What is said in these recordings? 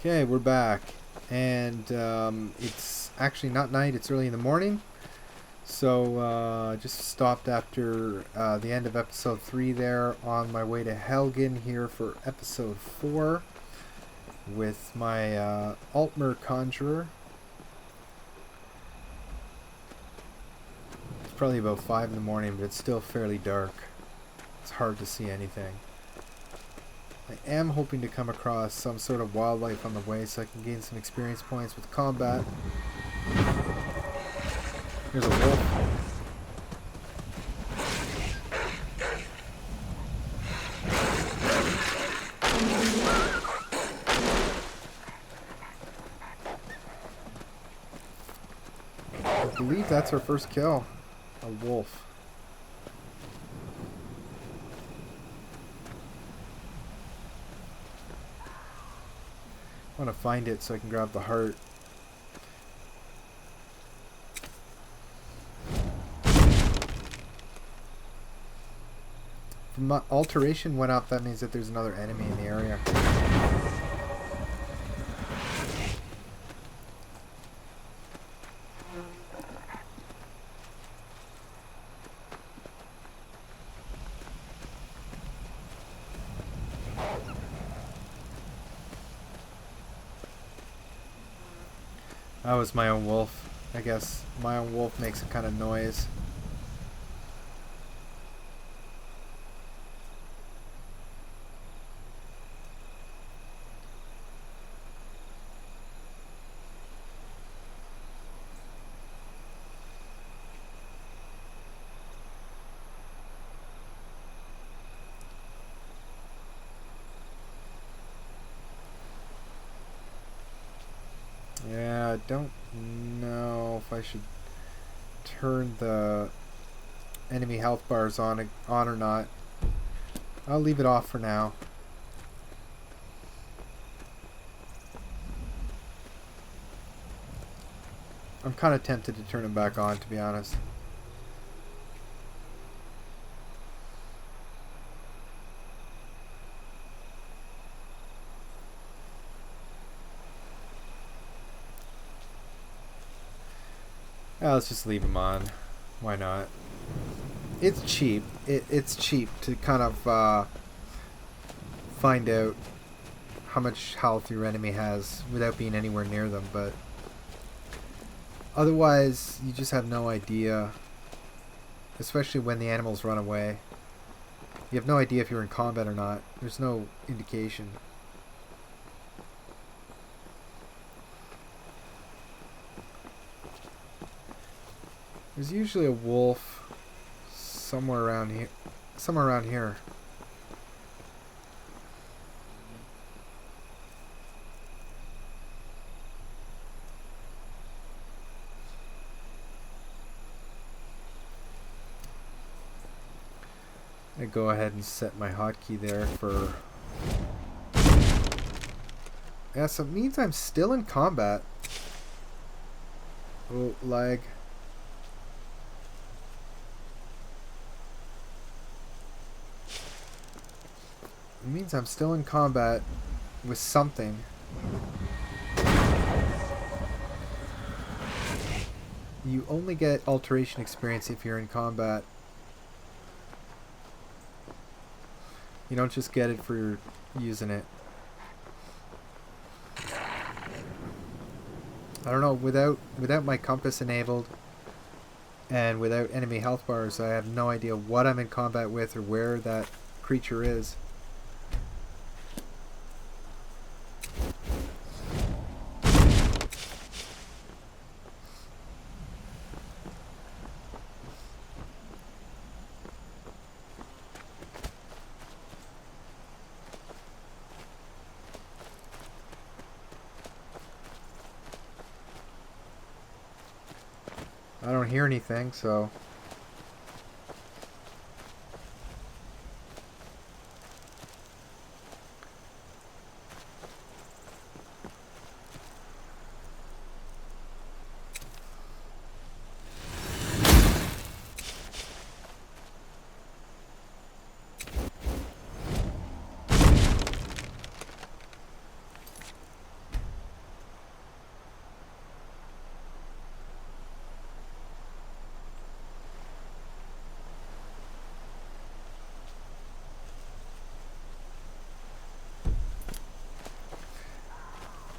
Okay, we're back, and it's actually not night, it's early in the morning. So just stopped after the end of episode 3 there, on my way to Helgen here for episode 4 with my Altmer Conjurer. It's probably about 5 in the morning, but it's still fairly dark. It's hard to see anything. I am hoping to come across some sort of wildlife on the way so I can gain some experience points with combat. Here's a wolf. I believe that's our first kill. A wolf. I want to find it so I can grab the heart. If my alteration went up, that means that there's another enemy in the area. That was my own wolf. I guess my own wolf makes a kind of noise. Yeah, I don't know if I should turn the enemy health bars on or not. I'll leave it off for now. I'm kind of tempted to turn them back on, to be honest. Let's just leave them on. Why not? It's cheap. It's cheap to kind of find out how much health your enemy has without being anywhere near them, but otherwise you just have no idea, especially when the animals run away. You have no idea if you're in combat or not. There's no indication. There's usually a wolf somewhere around here. Somewhere around here. I go ahead and set my hotkey there for. Yeah, so it means I'm still in combat. Oh, lag. It means I'm still in combat with something. You only get alteration experience if you're in combat. You don't just get it for using it. I don't know, without my compass enabled and without enemy health bars, I have no idea what I'm in combat with or where that creature is. I don't hear anything, so...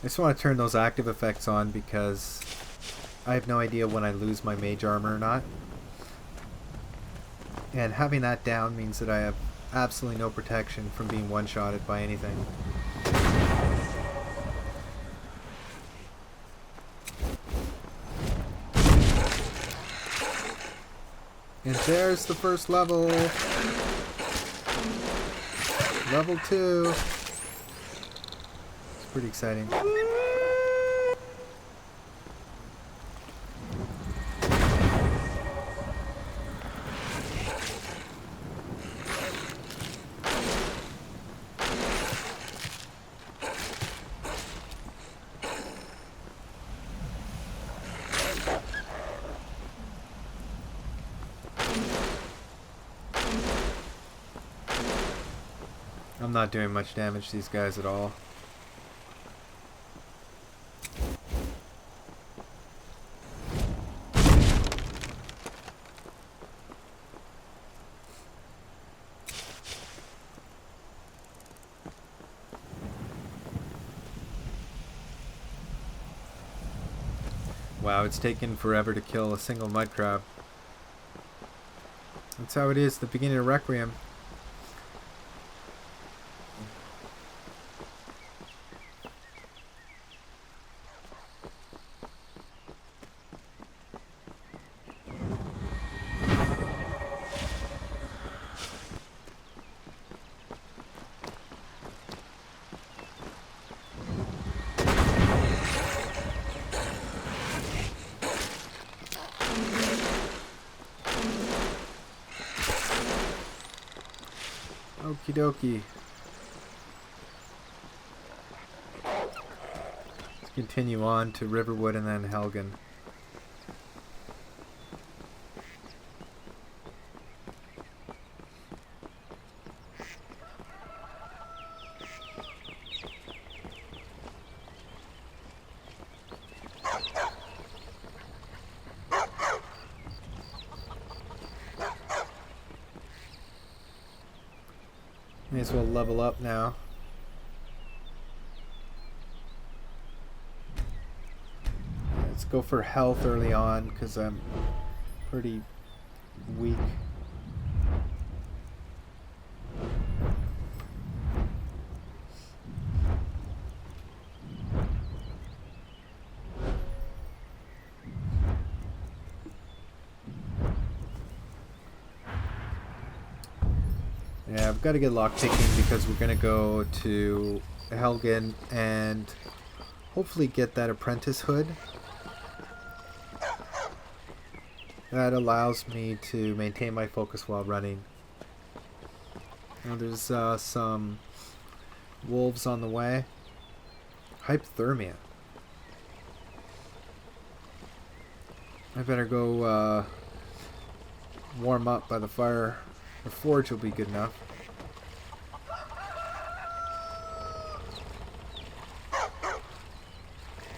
I just want to turn those active effects on because I have no idea when I lose my mage armor or not. And having that down means that I have absolutely no protection from being one-shotted by anything. And there's the first level. Level 2. It's pretty exciting. I'm not doing much damage to these guys at all. Wow, it's taken forever to kill a single mud crab. That's how it is at the beginning of Requiem. Okie dokie. Let's continue on to Riverwood and then Helgen. May as well level up now. Let's go for health early on because I'm pretty weak. Yeah, I've got to get lockpicking because we're going to go to Helgen and hopefully get that apprentice hood. That allows me to maintain my focus while running. Now there's some wolves on the way. Hypothermia. I better go warm up by the fire. The forge will be good enough.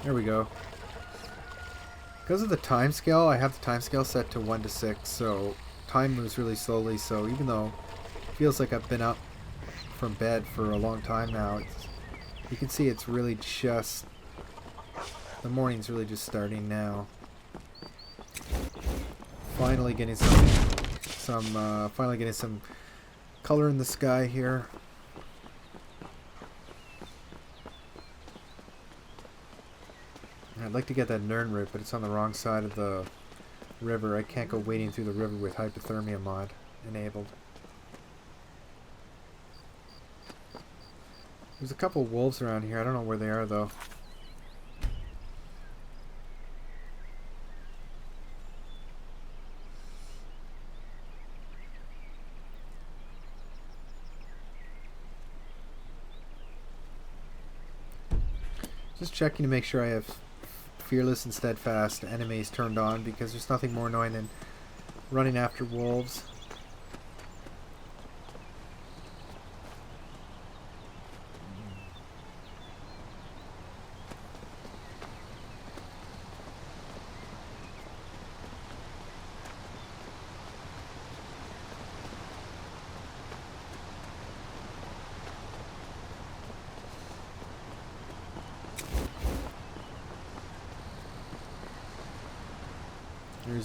There we go. Because of the time scale, I have the time scale set to 1 to 6, so time moves really slowly, so even though it feels like I've been up from bed for a long time now, you can see it's really just, the morning's really just starting now. Finally getting some color in the sky here. I'd like to get that Nern route, but it's on the wrong side of the river. I can't go wading through the river with hypothermia mod enabled. There's a couple wolves around here. I don't know where they are though. Just checking to make sure I have Fearless and Steadfast enemies turned on, because there's nothing more annoying than running after wolves.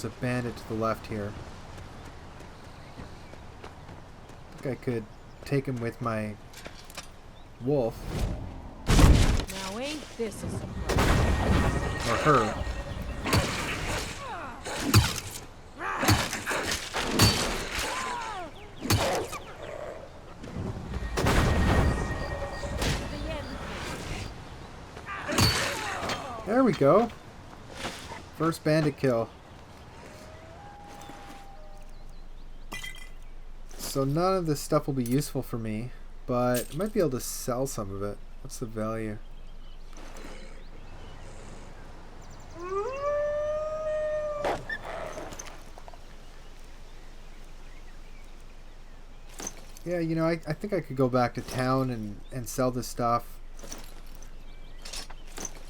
there's a bandit to the left here. I think I could take him with my wolf. Now ain't this a surprise? Or her. There we go. First bandit kill. So none of this stuff will be useful for me, but I might be able to sell some of it. What's the value? Yeah, you know, I think I could go back to town and sell this stuff.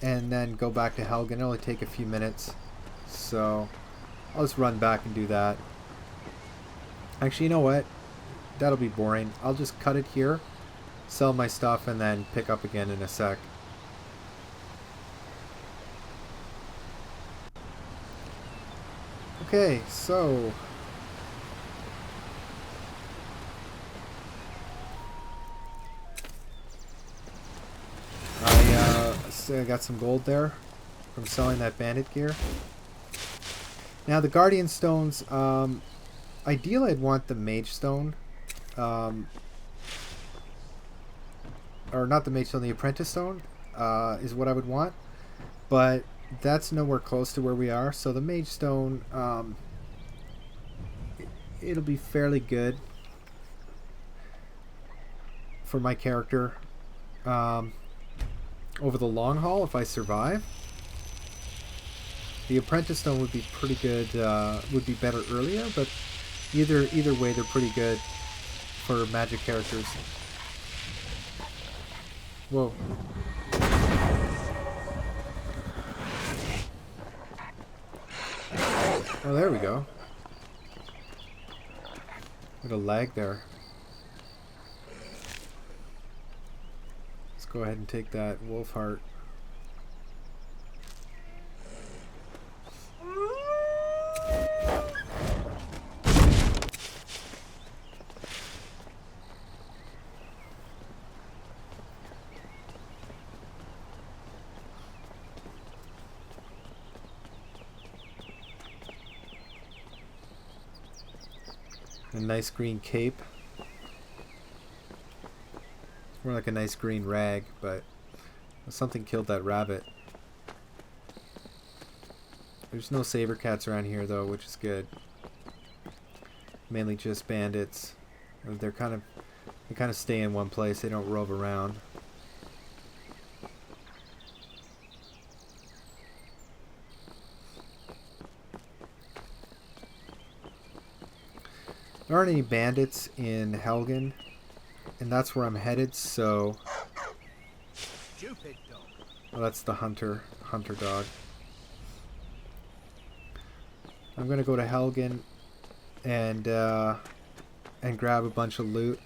And then go back to Helgen. It'll only take a few minutes. So I'll just run back and do that. Actually, you know what? That'll be boring. I'll just cut it here, sell my stuff, and then pick up again in a sec. Okay, so I got some gold there from selling that bandit gear. Now the guardian stones, ideally I'd want the mage stone, or not the mage stone, the apprentice stone is what I would want, but that's nowhere close to where we are. So the mage stone, it'll be fairly good for my character. Over the long haul, if I survive, the apprentice stone would be pretty good. Would be better earlier, but either way, they're pretty good for magic characters. Whoa! Oh, there we go. What a lag there. Go ahead and take that wolf heart. A nice green cape. More like a nice green rag, but something killed that rabbit. There's no saber cats around here though, which is good. Mainly just bandits. They kind of stay in one place. They don't rove around. There aren't any bandits in Helgen. And that's where I'm headed, so... Well, that's the hunter dog. I'm gonna go to Helgen and grab a bunch of loot.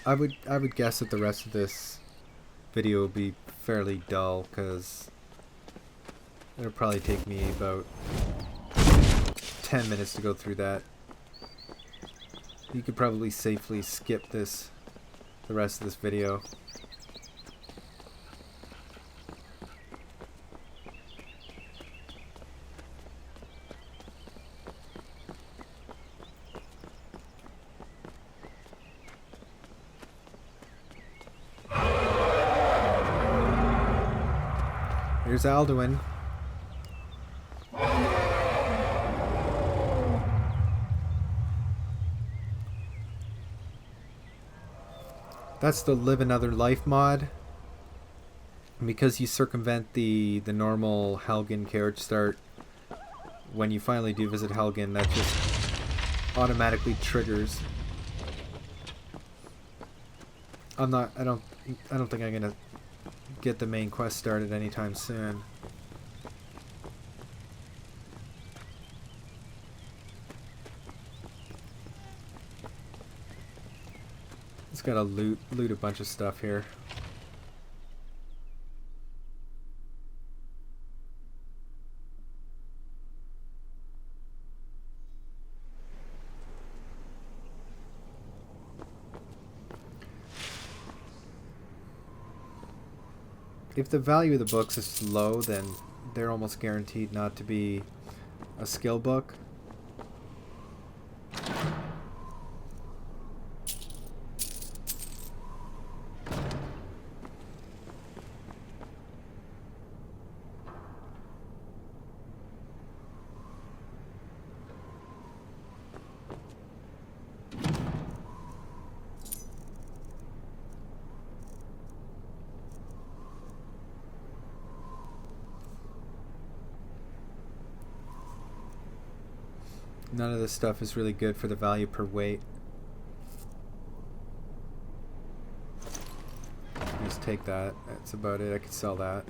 I would guess that the rest of this video will be fairly dull, because it'll probably take me about 10 minutes to go through that. You could probably safely skip the rest of this video. Here's Alduin. That's the Live Another Life mod. And because you circumvent the normal Helgen carriage start, when you finally do visit Helgen, that just automatically triggers. I don't think I'm gonna get the main quest started anytime soon. Just gotta loot a bunch of stuff here. if the value of the books is low, then they're almost guaranteed not to be a skill book. None of this stuff is really good for the value per weight. Just take that. That's about it. I could sell that.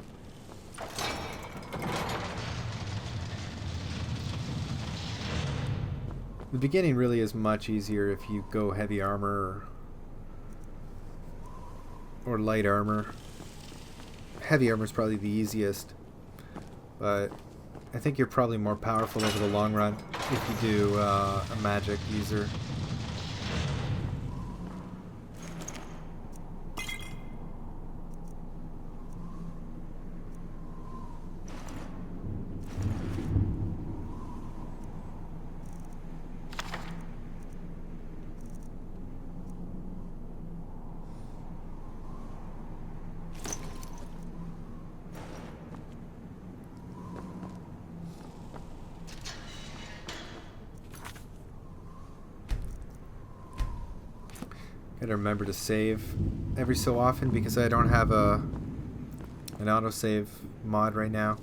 The beginning really is much easier if you go heavy armor or light armor. Heavy armor is probably the easiest, but I think you're probably more powerful over the long run if you do a magic user. Gotta remember to save every so often because I don't have an autosave mod right now.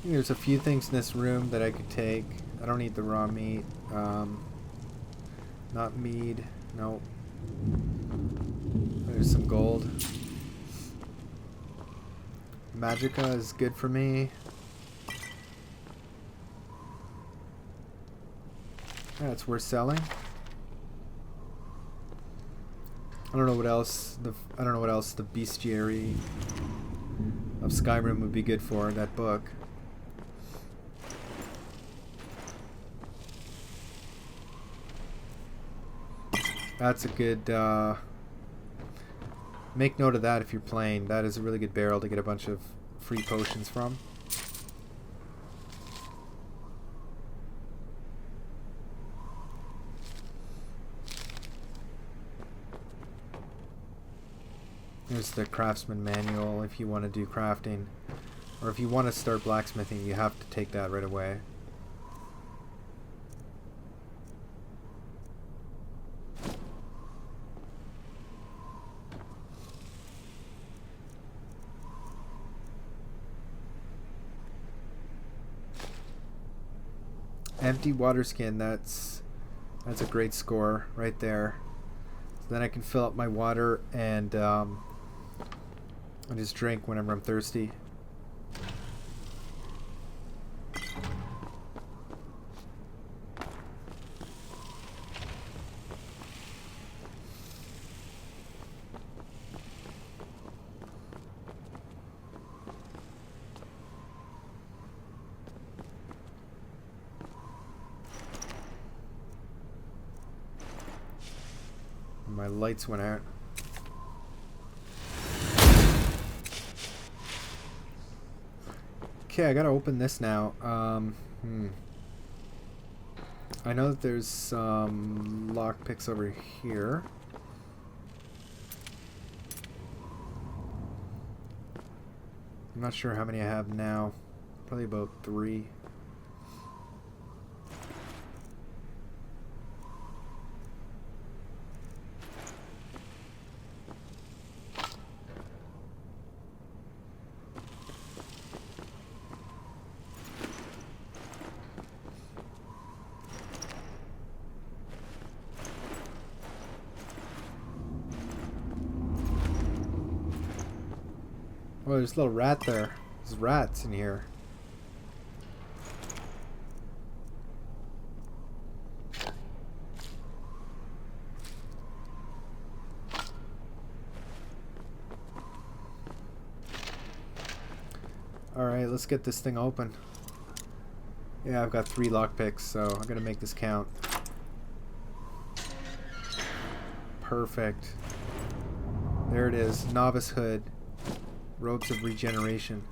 There's a few things in this room that I could take. I don't need the raw meat. Not mead. Nope. There's some gold. Magica is good for me. That's worth selling. I don't know what else the bestiary of Skyrim would be good for, that book. That's a good, make note of that if you're playing. That is a really good barrel to get a bunch of free potions from. There's the craftsman manual if you want to do crafting. Or if you want to start blacksmithing, you have to take that right away. Empty water skin, that's a great score right there. So then I can fill up my water and just drink whenever I'm thirsty. My lights went out. Okay, I gotta open this now. I know that there's some lockpicks over here. I'm not sure how many I have now. Probably about 3. Oh, there's a little rat there. There's rats in here. Alright, let's get this thing open. Yeah, I've got 3 lockpicks, so I'm gonna make this count. Perfect. There it is. Novice Hood. Robes of Regeneration.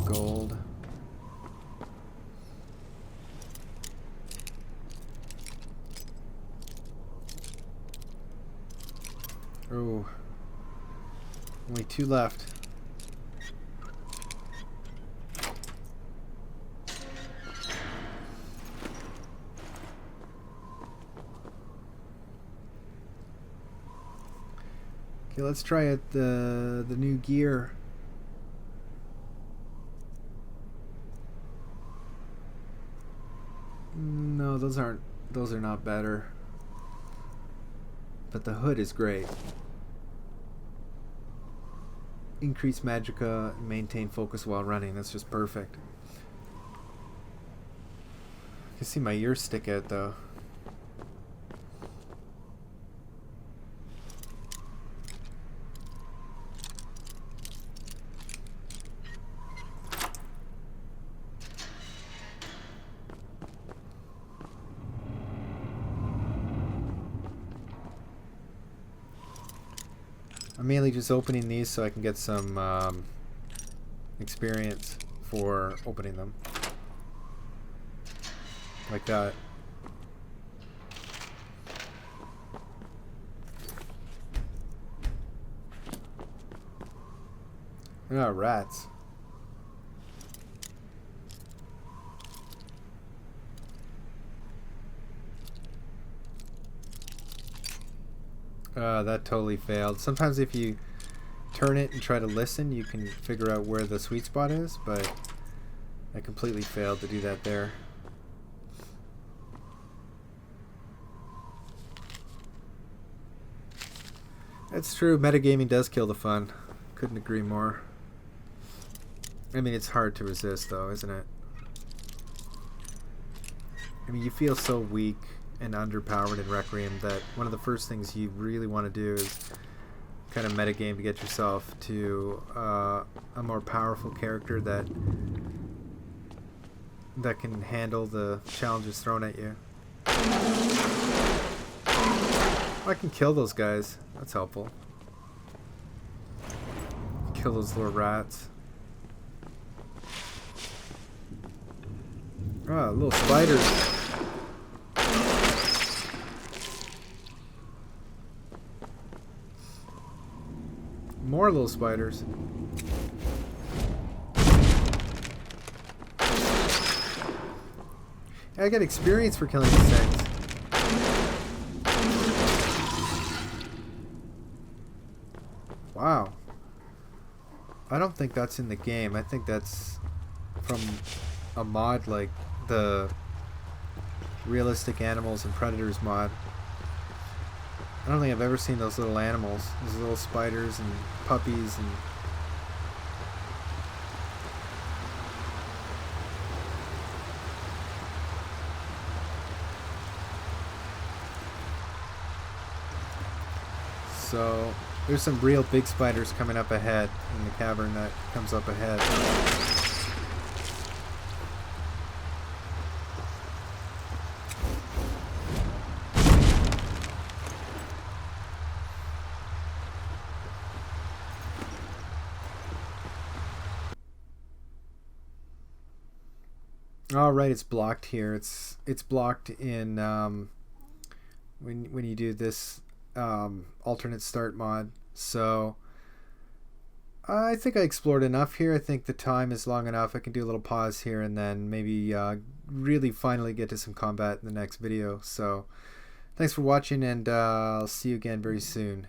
Gold. Oh. Only 2 left. Okay, let's try it the new gear. No, those are not better. But the hood is great. Increase magicka, maintain focus while running. That's just perfect. I can see my ears stick out though. I'm mainly just opening these so I can get some experience for opening them. Like that. Ah, rats. That totally failed. Sometimes if you turn it and try to listen, you can figure out where the sweet spot is, but I completely failed to do that there. It's true, metagaming does kill the fun. Couldn't agree more. I mean, it's hard to resist though, isn't it? I mean, you feel so weak and underpowered in Requiem that one of the first things you really want to do is kind of metagame to get yourself to a more powerful character that can handle the challenges thrown at you. I can kill those guys. That's helpful. Kill those little rats. Ah, little spiders. More little spiders. I get experience for killing these things. Wow. I don't think that's in the game. I think that's from a mod like the Realistic Animals and Predators mod. I don't think I've ever seen those little animals. Those little spiders and puppies and... So, there's some real big spiders coming up ahead in the cavern that comes up ahead. All right, it's blocked here. It's blocked in when you do this alternate start mod. So I think I explored enough here. I think the time is long enough. I can do a little pause here and then maybe really finally get to some combat in the next video. So thanks for watching, and I'll see you again very soon.